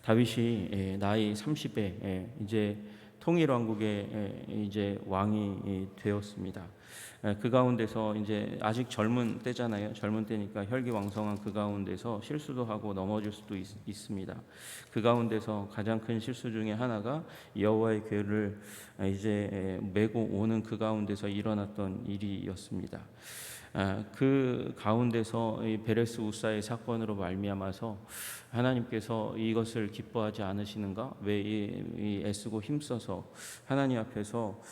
다윗이 나이 30에 이제 통일 왕국의 이제 왕이 되었습니다. 그 가운데서 이제 아직 젊은 때잖아요. 젊은 때니까 혈기왕성한 그 가운데서 실수도 하고 넘어질 수도 있습니다. 그 가운데서 가장 큰 실수 중에 하나가 여호와의 궤를 이제 메고 오는 그 가운데서 일어났던 일이었습니다. 그 가운데서 이 베레스 우사의 사건으로 말미암아서 하나님께서 이것을 기뻐하지 않으시는가? 왜 이 애쓰고 힘써서 하나님 앞에서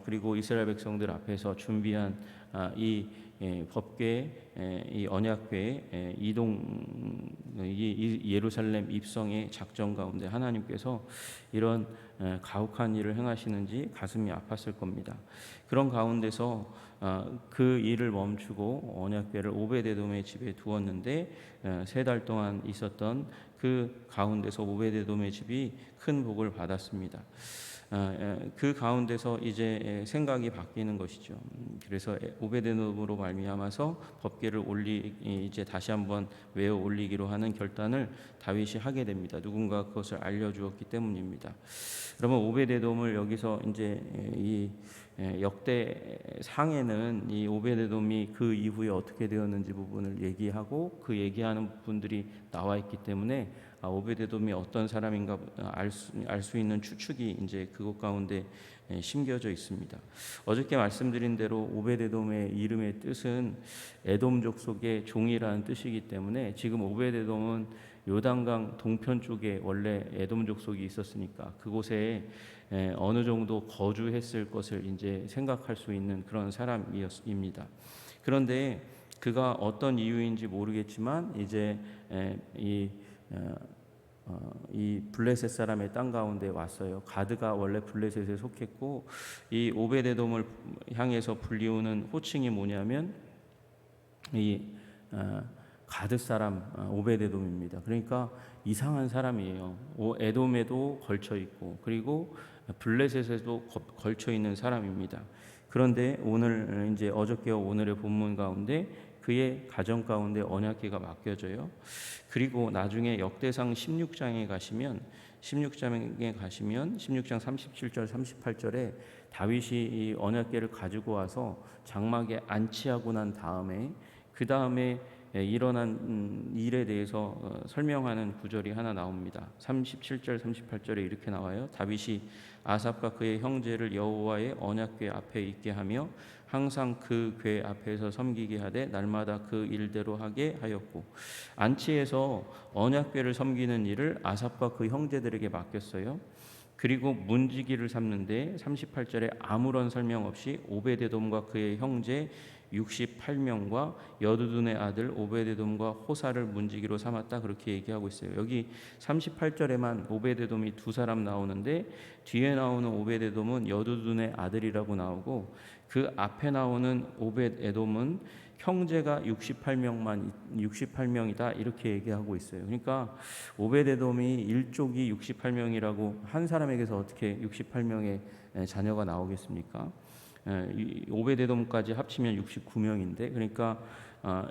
그리고 이스라엘 백성들 앞에서 준비한 이 법궤, 이 언약궤 이동, 이 예루살렘 입성의 작전 가운데 하나님께서 이런 가혹한 일을 행하시는지 가슴이 아팠을 겁니다. 그런 가운데서 그 일을 멈추고 언약궤를 오베데돔의 집에 두었는데 3달 동안 있었던 그 가운데서 오베데돔의 집이 큰 복을 받았습니다. 그 가운데서 이제 생각이 바뀌는 것이죠. 그래서 오베데돔으로 말미암아서 법궤를 이제 다시 한번 외워 올리기로 하는 결단을 다윗이 하게 됩니다. 누군가 그것을 알려주었기 때문입니다. 그러면 오베데돔을 여기서 이제 이 역대상에는 이 오베데돔이 그 이후에 어떻게 되었는지 부분을 얘기하고 그 얘기하는 분들이 나와 있기 때문에 오베데돔이 어떤 사람인가 알 수 있는 추측이 이제 그것 가운데 심겨져 있습니다. 어저께 말씀드린 대로 오베데돔의 이름의 뜻은 에돔 족속의 종이라는 뜻이기 때문에 지금 오베데돔은 요단강 동편 쪽에 원래 에돔 족속이 있었으니까 그곳에 어느 정도 거주했을 것을 이제 생각할 수 있는 그런 사람입니다. 그런데 그가 어떤 이유인지 모르겠지만 이제 이 블레셋 사람의 땅 가운데 왔어요. 가드가 원래 블레셋에 속했고 이 오베데돔을 향해서 불리우는 호칭이 뭐냐면 이 가드 사람 오베데돔입니다. 그러니까 이상한 사람이에요. 에돔에도 걸쳐 있고 그리고 블레셋에도 걸쳐 있는 사람입니다. 그런데 오늘 이제 어저께와 오늘의 본문 가운데 그의 가정 가운데 언약궤가 맡겨져요. 그리고 나중에 역대상 16장에 가시면 16장 37절 38절에 다윗이 이 언약궤를 가지고 와서 장막에 안치하고 난 다음에 그 다음에 일어난 일에 대해서 설명하는 구절이 하나 나옵니다. 37절 38절에 이렇게 나와요. 다윗이 아삽과 그의 형제를 여호와의 언약궤 앞에 있게 하며 항상 그 궤 앞에서 섬기게 하되 날마다 그 일대로 하게 하였고 안치에서 언약궤를 섬기는 일을 아삽과 그 형제들에게 맡겼어요. 그리고 문지기를 삼는데 38절에 아무런 설명 없이 오베데돔과 그의 형제 68명과 여두둔의 아들 오베데돔과 호사를 문지기로 삼았다 그렇게 얘기하고 있어요. 여기 38절에만 오베데돔이 2사람 나오는데 뒤에 나오는 오베데돔은 여두둔의 아들이라고 나오고 그 앞에 나오는 오벳에돔은 형제가 68명이다 이렇게 얘기하고 있어요. 그러니까 오벳에돔이 일족이 68명이라고 한 사람에게서 어떻게 68명의 자녀가 나오겠습니까? 오벳에돔까지 합치면 69명인데 그러니까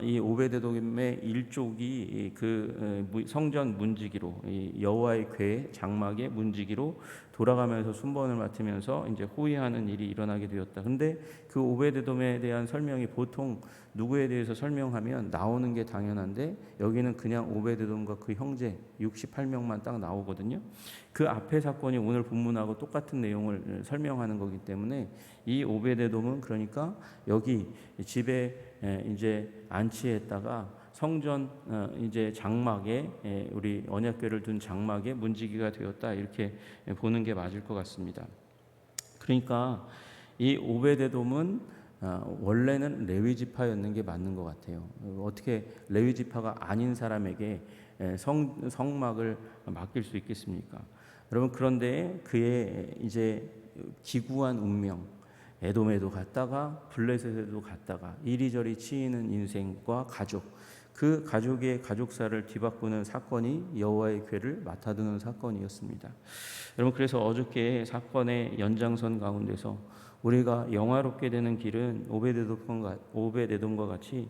이 오벳에돔의 일족이 그 성전 문지기로 여호와의 궤 장막의 문지기로 돌아가면서 순번을 맡으면서 이제 호위하는 일이 일어나게 되었다. 근데 그 오벳에돔에 대한 설명이 보통 누구에 대해서 설명하면 나오는 게 당연한데 여기는 그냥 오벳에돔과 그 형제 68명만 딱 나오거든요. 그 앞의 사건이 오늘 본문하고 똑같은 내용을 설명하는 거기 때문에 이 오벳에돔은 그러니까 여기 집에 이제 안치했다가 성전 이제 장막에 우리 언약궤를 둔 장막에 문지기가 되었다 이렇게 보는 게 맞을 것 같습니다. 그러니까 이 오벳에돔은 원래는 레위 지파였는 게 맞는 것 같아요. 어떻게 레위 지파가 아닌 사람에게 성막을 맡길 수 있겠습니까? 여러분 그런데 그의 이제 기구한 운명, 에돔에도 갔다가 블레셋에도 갔다가 이리저리 치이는 인생과 가족, 그 가족의 가족사를 뒤바꾸는 사건이 여호와의 궤를 맡아두는 사건이었습니다. 여러분 그래서 어저께 사건의 연장선 가운데서 우리가 영화롭게 되는 길은 오벳에돔과 같이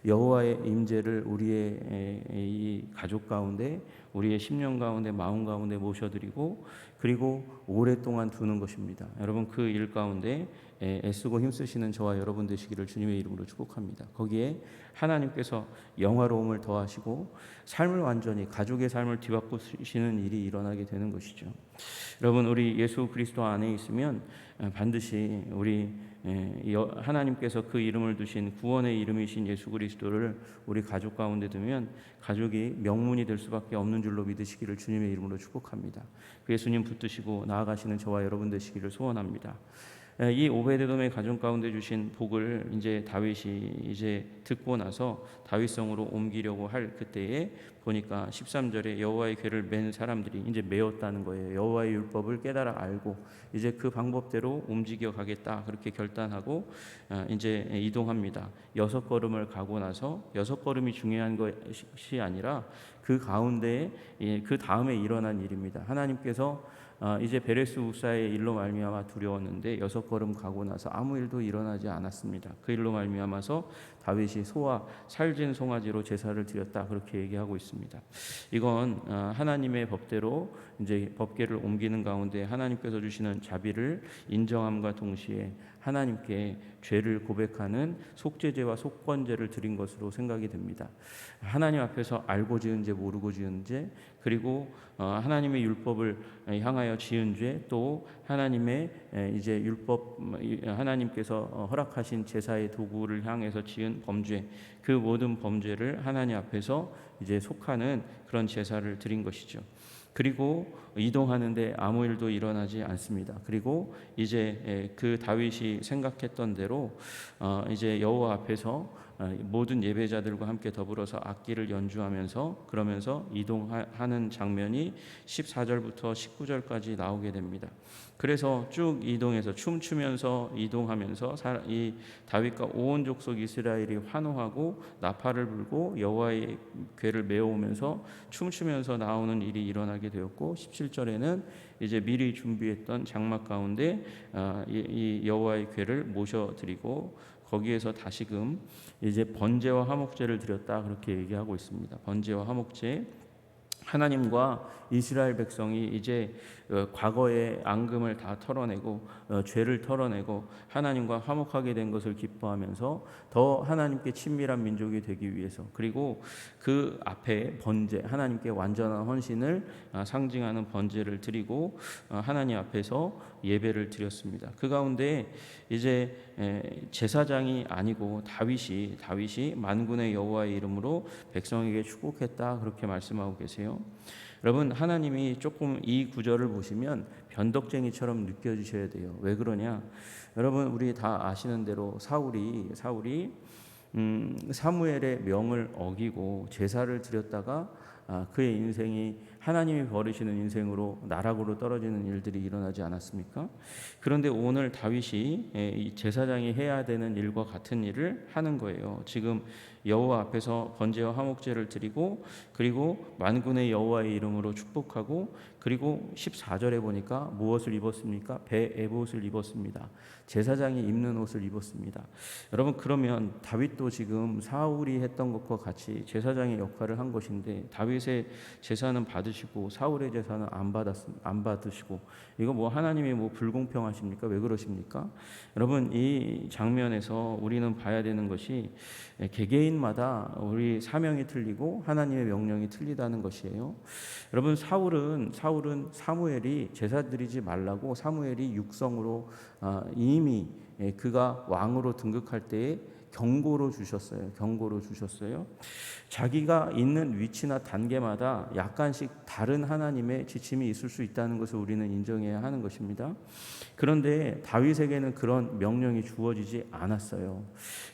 여호와의 임재를 우리의 이 가족 가운데 우리의 심령 가운데 마음 가운데 모셔드리고 그리고 오랫동안 두는 것입니다. 여러분 그 일 가운데 애쓰고 힘쓰시는 저와 여러분 되시기를 주님의 이름으로 축복합니다. 거기에 하나님께서 영화로움을 더하시고 삶을 완전히 가족의 삶을 뒤바꾸시는 일이 일어나게 되는 것이죠. 여러분 우리 예수 그리스도 안에 있으면 반드시 우리 하나님께서 그 이름을 두신 구원의 이름이신 예수 그리스도를 우리 가족 가운데 두면 가족이 명문이 될 수밖에 없는 줄로 믿으시기를 주님의 이름으로 축복합니다. 그 예수님 붙드시고 나아가시는 저와 여러분 되시기를 소원합니다. 이 오베데돔의 가정 가운데 주신 복을 이제 다윗이 이제 듣고 나서 다윗성으로 옮기려고 할 그때에 보니까 13절에 여호와의 궤를 맨 사람들이 이제 메었다는 거예요. 여호와의 율법을 깨달아 알고 이제 그 방법대로 움직여 가겠다 그렇게 결단하고 이제 이동합니다. 6걸음을 가고 나서 6걸음이 중요한 것이 아니라 그 가운데 그 다음에 일어난 일입니다. 하나님께서 이제 베레스 우사의 일로 말미암아 두려웠는데 6걸음 가고 나서 아무 일도 일어나지 않았습니다. 그 일로 말미암아서 다윗이 소와 살진 송아지로 제사를 드렸다 그렇게 얘기하고 있습니다. 이건 하나님의 법대로 이제 법궤를 옮기는 가운데 하나님께서 주시는 자비를 인정함과 동시에 하나님께 죄를 고백하는 속죄제와 속건제를 드린 것으로 생각이 됩니다. 하나님 앞에서 알고 지은 죄 모르고 지은 죄 그리고 하나님의 율법을 향하여 지은 죄 또 하나님의 이제 율법 하나님께서 허락하신 제사의 도구를 향해서 지은 범죄 그 모든 범죄를 하나님 앞에서 이제 속하는 그런 제사를 드린 것이죠. 그리고 이동하는데 아무 일도 일어나지 않습니다. 그리고 이제 그 다윗이 생각했던 대로 이제 여호와 앞에서 모든 예배자들과 함께 더불어서 악기를 연주하면서 그러면서 이동하는 장면이 14절부터 19절까지 나오게 됩니다. 그래서 쭉 이동해서 춤추면서 이동하면서 이 다윗과 온 족속 이스라엘이 환호하고 나팔을 불고 여호와의 궤를 메어오면서 춤추면서 나오는 일이 일어나게 되었고 17절에는 이제 미리 준비했던 장막 가운데 이 여호와의 궤를 모셔드리고 거기에서 다시금 이제 번제와 화목제를 드렸다 그렇게 얘기하고 있습니다. 번제와 화목제 하나님과 이스라엘 백성이 이제 과거의 앙금을 다 털어내고 죄를 털어내고 하나님과 화목하게 된 것을 기뻐하면서 더 하나님께 친밀한 민족이 되기 위해서 그리고 그 앞에 번제 하나님께 완전한 헌신을 상징하는 번제를 드리고 하나님 앞에서 예배를 드렸습니다. 그 가운데 이제 제사장이 아니고 다윗이 만군의 여호와의 이름으로 백성에게 축복했다 그렇게 말씀하고 계세요. 여러분 하나님이 조금 이 구절을 보시면 변덕쟁이처럼 느껴지셔야 돼요. 왜 그러냐? 여러분 우리 다 아시는 대로 사울이 사무엘의 명을 어기고 제사를 드렸다가 그의 인생이 하나님이 버리시는 인생으로 나락으로 떨어지는 일들이 일어나지 않았습니까? 그런데 오늘 다윗이 제사장이 해야 되는 일과 같은 일을 하는 거예요. 지금 여호와 앞에서 번제와 화목제를 드리고 그리고 만군의 여호와의 이름으로 축복하고 그리고 14절에 보니까 무엇을 입었습니까? 배 에봇을 입었습니다. 제사장이 입는 옷을 입었습니다. 여러분 그러면 다윗도 지금 사울이 했던 것과 같이 제사장의 역할을 한 것인데 다윗의 제사는 받으시고 사울의 제사는 안 받으시고 이거 뭐 하나님이 뭐 불공평하십니까? 왜 그러십니까? 여러분 이 장면에서 우리는 봐야 되는 것이 개개인마다 우리 사명이 틀리고 하나님의 명령이 틀리다는 것이에요. 여러분 사울은 사무엘이 제사 드리지 말라고 사무엘이 육성으로 이미 그가 왕으로 등극할 때에 경고로 주셨어요. 자기가 있는 위치나 단계마다 약간씩 다른 하나님의 지침이 있을 수 있다는 것을 우리는 인정해야 하는 것입니다. 그런데 다윗에게는 그런 명령이 주어지지 않았어요.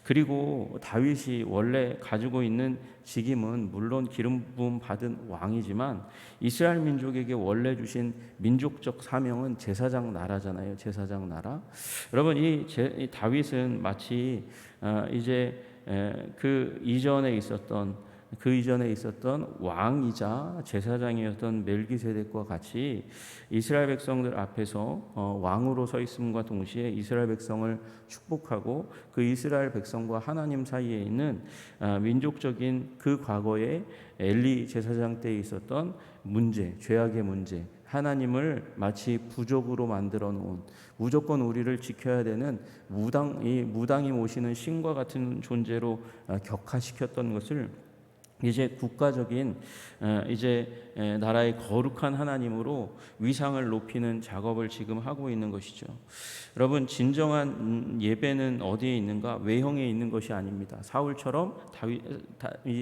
그리고 다윗이 원래 가지고 있는 직임은 물론 기름 부음 받은 왕이지만 이스라엘 민족에게 원래 주신 민족적 사명은 제사장 나라잖아요. 제사장 나라. 여러분 이 다윗은 마치 이제 그 이전에 있었던 그 이전에 있었던 왕이자 제사장이었던 멜기세덱과 같이 이스라엘 백성들 앞에서 왕으로 서 있음과 동시에 이스라엘 백성을 축복하고 그 이스라엘 백성과 하나님 사이에 있는 민족적인 그 과거에 엘리 제사장 때에 있었던 문제, 죄악의 문제, 하나님을 마치 부족으로 만들어 놓은, 무조건 우리를 지켜야 되는 무당이 모시는 신과 같은 존재로 격화시켰던 것을 이제 국가적인 이제 나라의 거룩한 하나님으로 위상을 높이는 작업을 지금 하고 있는 것이죠. 여러분, 예배는 어디에 있는가? 외형에 있는 것이 아닙니다. 사울처럼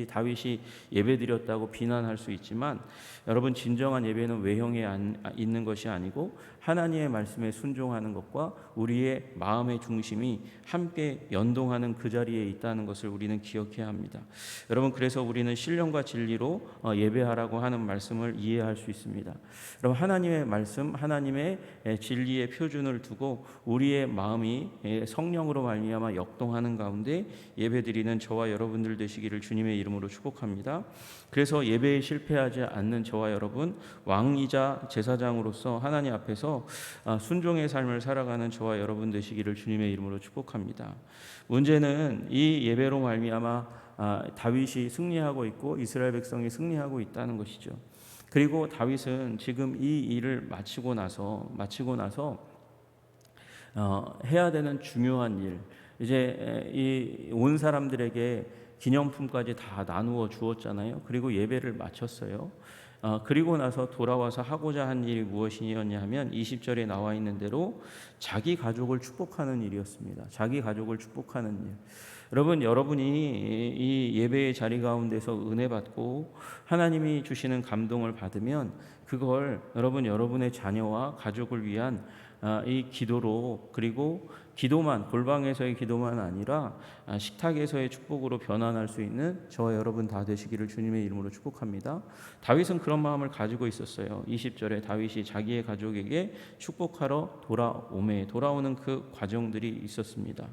다윗이 예배드렸다고 비난할 수 있지만, 여러분, 진정한 예배는 외형에 있는 것이 아니고 하나님의 말씀에 순종하는 것과 우리의 마음의 중심이 함께 연동하는 그 자리에 있다는 것을 우리는 기억해야 합니다. 여러분, 그래서 우리는 신령과 진리로 예배하라고 하는 말씀을 이해할 수 있습니다. 여러분, 하나님의 말씀, 하나님의 진리의 표준을 두고 우리의 마음이 성령으로 말미암아 역동하는 가운데 예배드리는 저와 여러분들 되시기를 주님의 이름으로 축복합니다. 그래서 예배에 실패하지 않는 저와 여러분, 왕이자 제사장으로서 하나님 앞에서 순종의 삶을 살아가는 저와 여러분 되시기를 주님의 이름으로 축복합니다. 문제는 이 예배로 말미암아 다윗이 승리하고 있고 이스라엘 백성이 승리하고 있다는 것이죠. 그리고 다윗은 지금 이 일을 마치고 나서 해야 되는 중요한 일, 이제 이 온 사람들에게 기념품까지 다 나누어 주었잖아요. 그리고 예배를 마쳤어요. 그리고 나서 돌아와서 하고자 한 일이 무엇이었냐 하면 20절에 나와 있는 대로 자기 가족을 축복하는 일이었습니다. 자기 가족을 축복하는 일. 여러분이 이 예배의 자리 가운데서 은혜 받고 하나님이 주시는 감동을 받으면 그걸 여러분의 자녀와 가족을 위한 이 기도로, 그리고 기도만, 골방에서의 기도만 아니라 식탁에서의 축복으로 변환할 수 있는 저와 여러분 다 되시기를 주님의 이름으로 축복합니다. 다윗은 그런 마음을 가지고 있었어요. 20절에 다윗이 자기의 가족에게 축복하러 돌아오는 그 과정들이 있었습니다.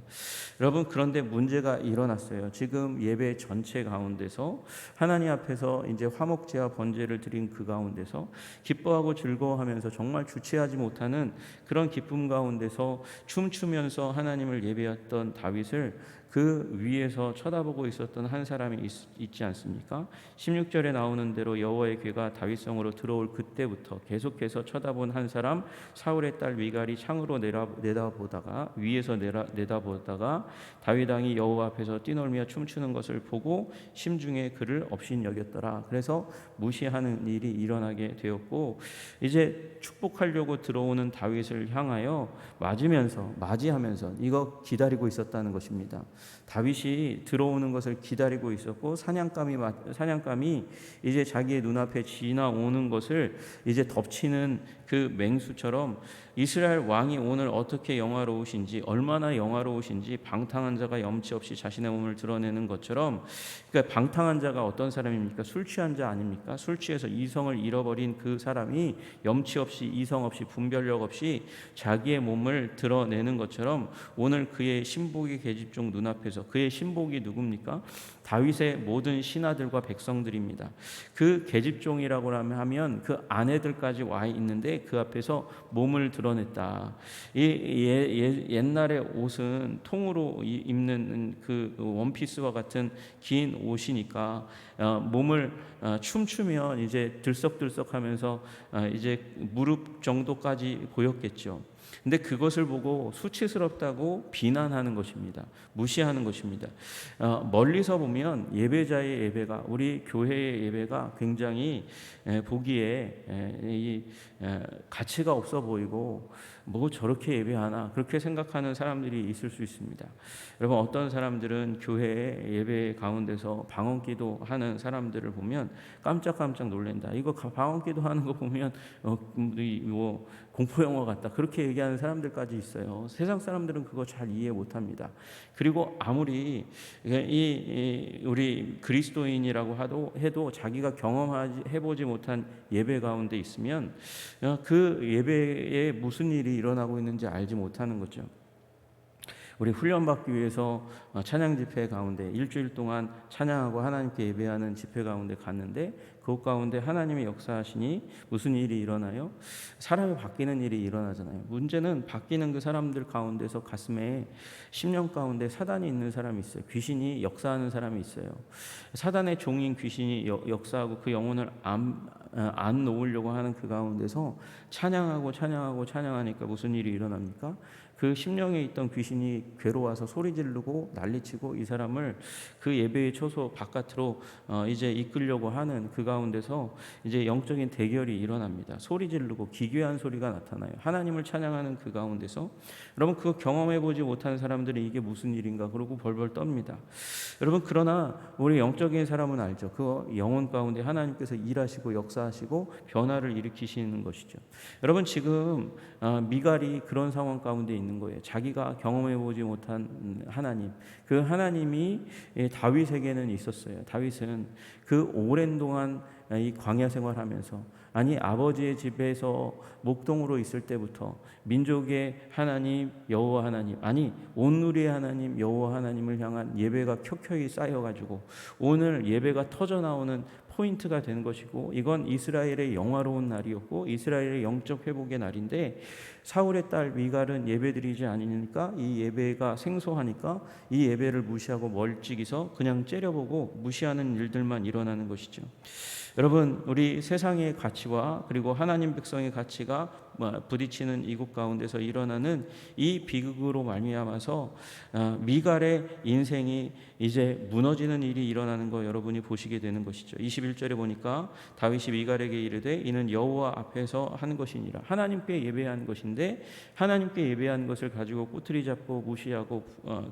여러분, 그런데 문제가 일어났어요. 지금 예배 전체 가운데서 하나님 앞에서 이제 화목제와 번제를 드린 그 가운데서 기뻐하고 즐거워하면서 정말 주체하지 못하는 그런 기쁨 가운데서 춤추면서 하나님을 예배했던 다윗을 그 위에서 쳐다보고 있었던 한 사람이 있지 않습니까? 16절에 나오는 대로 여호와의 괴가 다윗성으로 들어올 그때부터 계속해서 쳐다본 한 사람, 사울의 딸 미갈이 창으로 위에서 내다보다가 다윗 왕이 여호와 앞에서 뛰놀며 춤추는 것을 보고 심중에 그를 없인 여겼더라. 그래서 무시하는 일이 일어나게 되었고, 이제 축복하려고 들어오는 다윗을 향하여 맞이하면서 이거 기다리고 있었다는 것입니다. 다윗이 들어오는 것을 기다리고 있었고, 사냥감이 이제 자기의 눈앞에 지나오는 것을 이제 덮치는 그 맹수처럼 이스라엘 왕이 오늘 어떻게 영화로우신지, 얼마나 영화로우신지 방탕한 자가 염치 없이 자신의 몸을 드러내는 것처럼, 그러니까 방탕한 자가 어떤 사람입니까? 술 취한 자 아닙니까? 술 취해서 이성을 잃어버린 그 사람이 염치 없이, 이성 없이, 분별력 없이 자기의 몸을 드러내는 것처럼 오늘 그의 신복의 계집종 눈앞에서, 그의 신복이 누굽니까? 다윗의 모든 신하들과 백성들입니다. 그 계집종이라고 하면 그 아내들까지 와 있는데 그 앞에서 몸을 드러냈다. 옛날의 옷은 통으로 입는 그 원피스와 같은 긴 옷이니까 몸을 춤추면 이제 들썩들썩하면서 이제 무릎 정도까지 보였겠죠. 근데 그것을 보고 수치스럽다고 비난하는 것입니다. 무시하는 것입니다. 멀리서 보면 예배자의 예배가, 우리 교회의 예배가 굉장히 보기에 가치가 없어 보이고, 뭐 저렇게 예배하나, 그렇게 생각하는 사람들이 있을 수 있습니다. 여러분, 어떤 사람들은 교회 예배 가운데서 방언기도 하는 사람들을 보면 깜짝깜짝 놀란다. 이거 방언기도 하는 거 보면 뭐 공포영화 같다, 그렇게 얘기하는 사람들까지 있어요. 세상 사람들은 그거 잘 이해 못합니다. 그리고 아무리 우리 그리스도인이라고 해도 자기가 해보지 못한 예배 가운데 있으면 그 예배에 무슨 일이 일어나고 있는지 알지 못하는 거죠. 우리 훈련받기 위해서 찬양 집회 가운데 일주일 동안 찬양하고 하나님께 예배하는 집회 가운데 갔는데 그 가운데 하나님의 역사하시니 무슨 일이 일어나요? 사람이 바뀌는 일이 일어나잖아요. 문제는 바뀌는 그 사람들 가운데서 가슴에 10년 가운데 사단이 있는 사람이 있어요. 귀신이 역사하는 사람이 있어요. 사단의 종인 귀신이 역사하고 그 영혼을 안 놓으려고 하는 그 가운데서 찬양하니까 무슨 일이 일어납니까? 그 심령에 있던 귀신이 괴로워서 소리 지르고 난리치고 이 사람을 그 예배의 초소 바깥으로 이제 이끌려고 하는 그 가운데서 이제 영적인 대결이 일어납니다. 소리 지르고 기괴한 소리가 나타나요. 하나님을 찬양하는 그 가운데서 여러분 그거 경험해 보지 못하는 사람들이 이게 무슨 일인가 그러고 벌벌 떱니다. 여러분 그러나 우리 영적인 사람은 알죠. 그 영혼 가운데 하나님께서 일하시고 역사하시고 변화를 일으키시는 것이죠. 여러분 지금 미갈이 그런 상황 가운데 있는 거예요. 자기가 경험해 보지 못한 하나님, 그 하나님이 다윗에게는 있었어요. 다윗은 그 오랜 동안 이 광야 생활하면서 아버지의 집에서 목동으로 있을 때부터 민족의 하나님 여호와 하나님 온누리의 하나님 여호와 하나님을 향한 예배가 켜켜이 쌓여가지고 오늘 예배가 터져 나오는 포인트가 되는 것이고 이건 이스라엘의 영화로운 날이었고 이스라엘의 영적 회복의 날인데 사울의 딸 미갈은 예배드리지 않으니까 이 예배가 생소하니까 이 예배를 무시하고 멀찍이서 그냥 째려보고 무시하는 일들만 일어나는 것이죠. 여러분 우리 세상의 가치와 그리고 하나님 백성의 가치가 부딪히는 이곳 가운데서 일어나는 이 비극으로 말미암아서 미갈의 인생이 이제 무너지는 일이 일어나는 거 여러분이 보시게 되는 것이죠. 21절에 보니까 다윗이 미갈에게 이르되 이는 여호와 앞에서 한 것이니라. 하나님께 예배한 것인데 하나님께 예배한 것을 가지고 꼬투리 잡고 무시하고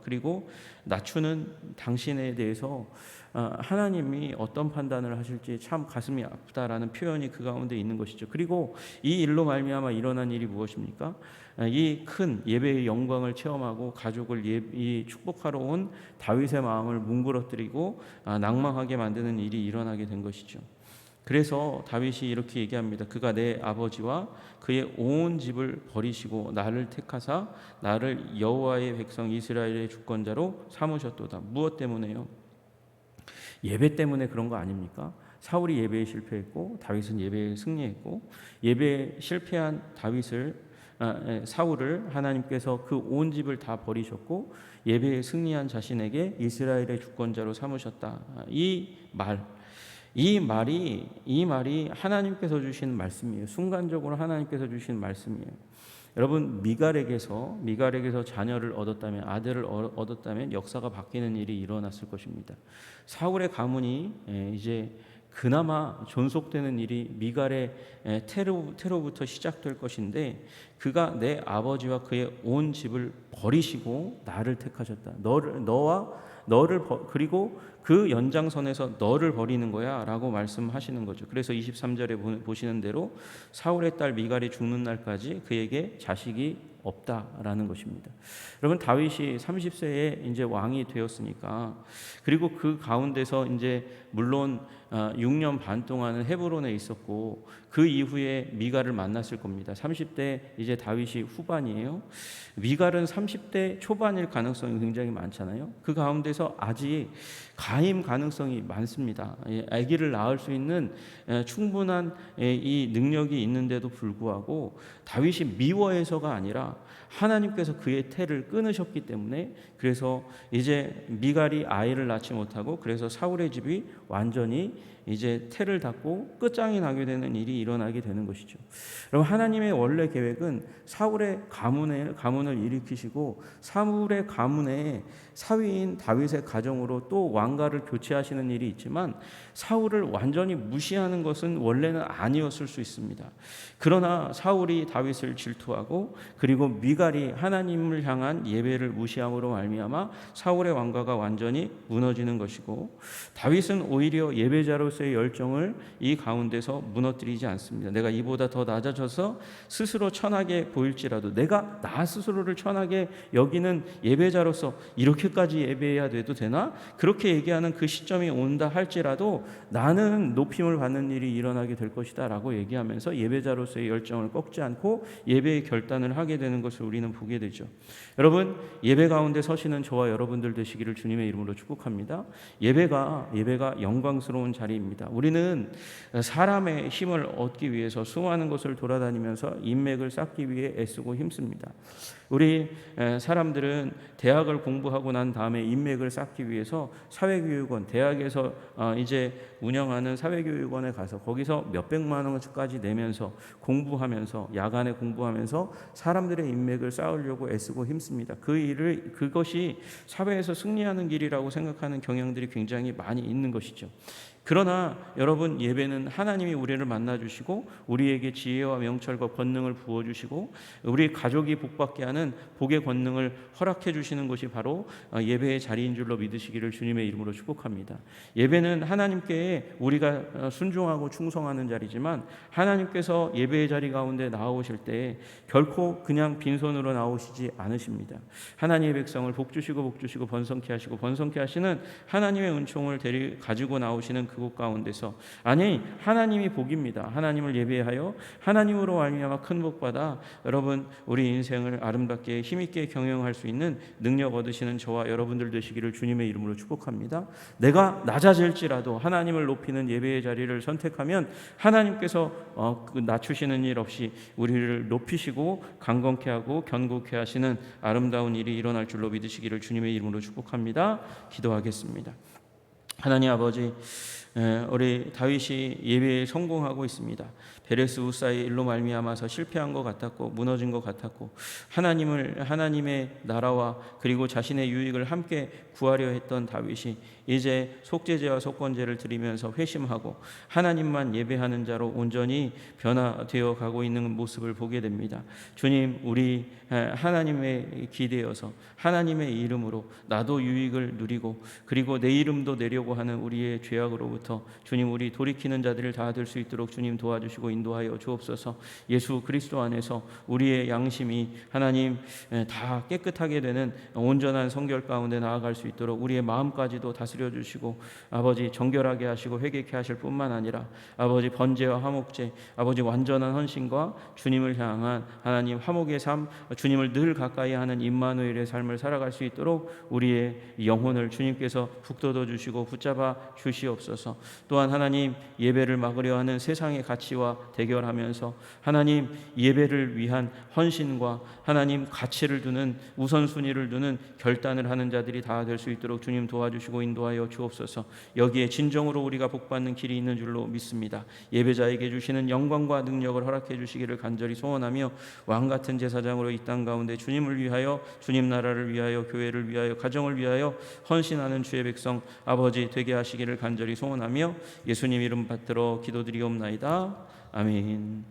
그리고 낮추는 당신에 대해서 하나님이 어떤 판단을 하실지 참 가슴이 아프다라는 표현이 그 가운데 있는 것이죠. 그리고 이 일로 말미암아 일어난 일이 무엇입니까? 이 큰 예배의 영광을 체험하고 가족을 축복하러 온 다윗의 마음을 뭉그러뜨리고 낭망하게 만드는 일이 일어나게 된 것이죠. 그래서 다윗이 이렇게 얘기합니다. 그가 내 아버지와 그의 온 집을 버리시고 나를 택하사 나를 여호와의 백성 이스라엘의 주권자로 삼으셨도다. 무엇 때문에요? 예배 때문에 그런 거 아닙니까? 사울이 예배에 실패했고 다윗은 예배에 승리했고 예배에 실패한 사울을 하나님께서 그 온 집을 다 버리셨고 예배에 승리한 자신에게 이스라엘의 주권자로 삼으셨다. 이 말이 하나님께서 주신 말씀이에요. 순간적으로 하나님께서 주신 말씀이에요. 여러분 미갈에게서 자녀를 얻었다면 아들을 얻었다면 역사가 바뀌는 일이 일어났을 것입니다. 사울의 가문이 이제 그나마 존속되는 일이 미갈의 태로부터 시작될 것인데 그가 내 아버지와 그의 온 집을 버리시고 나를 택하셨다. 그리고 그 연장선에서 너를 버리는 거야 라고 말씀하시는 거죠. 그래서 23절에 보시는 대로 사울의 딸 미갈이 죽는 날까지 그에게 자식이 없다라는 것입니다. 여러분 다윗이 30세에 이제 왕이 되었으니까 그리고 그 가운데서 이제 물론 6년 반 동안은 헤브론에 있었고 그 이후에 미갈을 만났을 겁니다. 30대 이제 다윗이 후반이에요. 미갈은 30대 초반일 가능성이 굉장히 많잖아요. 그 가운데서 아직 가임 가능성이 많습니다. 아기를 낳을 수 있는 충분한 이 능력이 있는데도 불구하고 다윗이 미워해서가 아니라 하나님께서 그의 태를 끊으셨기 때문에 그래서 이제 미갈이 아이를 낳지 못하고 그래서 사울의 집이 완전히 이제 태를 닫고 끝장이 나게 되는 일이 일어나게 되는 것이죠. 여러분 하나님의 원래 계획은 사울의 가문을 일으키시고 사울의 가문의 사위인 다윗의 가정으로 또 왕가를 교체하시는 일이 있지만 사울을 완전히 무시하는 것은 원래는 아니었을 수 있습니다. 그러나 사울이 다윗을 질투하고 그리고 미갈이 하나님을 향한 예배를 무시함으로 말미암아 사울의 왕가가 완전히 무너지는 것이고 다윗은 오히려 예배자로 예배자로서의 열정을 이 가운데서 무너뜨리지 않습니다. 내가 이보다 더 낮아져서 스스로 천하게 보일지라도 내가 나 스스로를 천하게 여기는 예배자로서 이렇게까지 예배해야 돼도 되나? 그렇게 얘기하는 그 시점이 온다 할지라도 나는 높임을 받는 일이 일어나게 될 것이다 라고 얘기하면서 예배자로서의 열정을 꺾지 않고 예배의 결단을 하게 되는 것을 우리는 보게 되죠. 여러분, 예배 가운데 서시는 저와 여러분들 되시기를 주님의 이름으로 축복합니다. 예배가 영광스러운 자리입니다. 우리는 사람의 힘을 얻기 위해서 수많은 곳을 돌아다니면서 인맥을 쌓기 위해 애쓰고 힘씁니다. 우리 사람들은 대학을 공부하고 난 다음에 인맥을 쌓기 위해서 사회교육원, 대학에서 이제 운영하는 사회교육원에 가서 거기서 몇백만 원까지 내면서 공부하면서 야간에 공부하면서 사람들의 인맥을 쌓으려고 애쓰고 힘씁니다. 그것이 사회에서 승리하는 길이라고 생각하는 경향들이 굉장히 많이 있는 것이죠. 그러나 여러분, 예배는 하나님이 우리를 만나주시고 우리에게 지혜와 명철과 권능을 부어주시고 우리 가족이 복받게 하는 복의 권능을 허락해 주시는 것이 바로 예배의 자리인 줄로 믿으시기를 주님의 이름으로 축복합니다. 예배는 하나님께 우리가 순종하고 충성하는 자리지만 하나님께서 예배의 자리 가운데 나오실 때 결코 그냥 빈손으로 나오시지 않으십니다. 하나님의 백성을 복주시고 번성케 하시는 하나님의 은총을 가지고 나오시는 그곳 가운데서 아니 하나님이 복입니다. 하나님을 예배하여 하나님으로 말미암아 큰 복받아 여러분 우리 인생을 아름답게 힘있게 경영할 수 있는 능력 얻으시는 저와 여러분들 되시기를 주님의 이름으로 축복합니다. 내가 낮아질지라도 하나님을 높이는 예배의 자리를 선택하면 하나님께서 낮추시는 일 없이 우리를 높이시고 강건케 하고 견고케 하시는 아름다운 일이 일어날 줄로 믿으시기를 주님의 이름으로 축복합니다. 기도하겠습니다. 하나님 아버지, 우리 다윗이 예배에 성공하고 있습니다. 베레스 우사의 일로 말미암아서 실패한 것 같았고 무너진 것 같았고 하나님의 나라와 그리고 자신의 유익을 함께 구하려 했던 다윗이 이제 속죄제와 속건제를 드리면서 회심하고 하나님만 예배하는 자로 온전히 변화되어 가고 있는 모습을 보게 됩니다. 주님, 우리 하나님의 기대어서 하나님의 이름으로 나도 유익을 누리고 그리고 내 이름도 내려고 하는 우리의 죄악으로부터 주님, 우리 돌이키는 자들을 다 될 수 있도록 주님 도와주시고 인도하여 주옵소서. 예수 그리스도 안에서 우리의 양심이 하나님 다 깨끗하게 되는 온전한 성결 가운데 나아갈 수 있도록 우리의 마음까지도 다스려 주시고 아버지 정결하게 하시고 회개케 하실 뿐만 아니라 아버지 번제와 화목제, 아버지 완전한 헌신과 주님을 향한 하나님 화목의 삶, 주님을 늘 가까이 하는 임마누엘의 삶을 살아갈 수 있도록 우리의 영혼을 주님께서 북돋워 주시고 붙잡아 주시옵소서. 또한 하나님, 예배를 막으려 하는 세상의 가치와 대결하면서 하나님 예배를 위한 헌신과 하나님 가치를 두는 우선순위를 두는 결단을 하는 자들이 다 될 수 있도록 주님 도와주시고 인도하여 주옵소서. 여기에 진정으로 우리가 복받는 길이 있는 줄로 믿습니다. 예배자에게 주시는 영광과 능력을 허락해 주시기를 간절히 소원하며 왕같은 제사장으로 이 땅 가운데 주님을 위하여, 주님 나라를 위하여, 교회를 위하여, 가정을 위하여 헌신하는 주의 백성 아버지 되게 하시기를 간절히 소원하며 예수님 이름 받들어 기도드리옵나이다. 아멘.